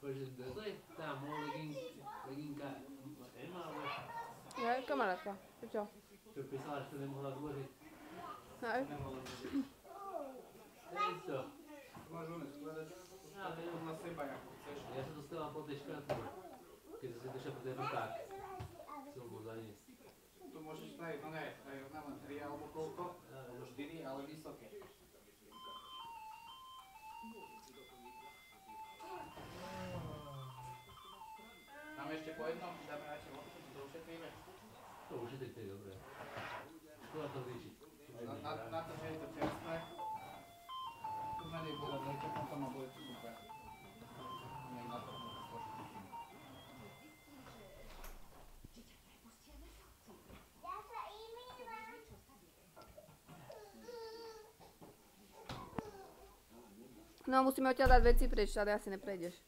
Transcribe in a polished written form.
To je tá moja leginka Emma, alebo... Ja, kamarátka. Čo? Čo písala, že to nemohla zložiť. Hej. To je to. Máš one skladať na seba, ako chceš. Ja sa dostávam po tej škatule. Keď som si došiel po ten rukák. Som bol zaniesť. Tu môžeš staviť, no ne, staviť len 3 alebo koľko, alebo 4, ale vysoké. Máme ešte po jednom, dáme radšej loptu, to ušetríme. To ušetriť, to je dobré. Škoda to zvýšiť. Na to, že je to čerstvé. Tu menej bude dojte, potom ma bude super. Nech na to trošku. No musíme odtiaľ dať veci preč, ale asi neprejdeš.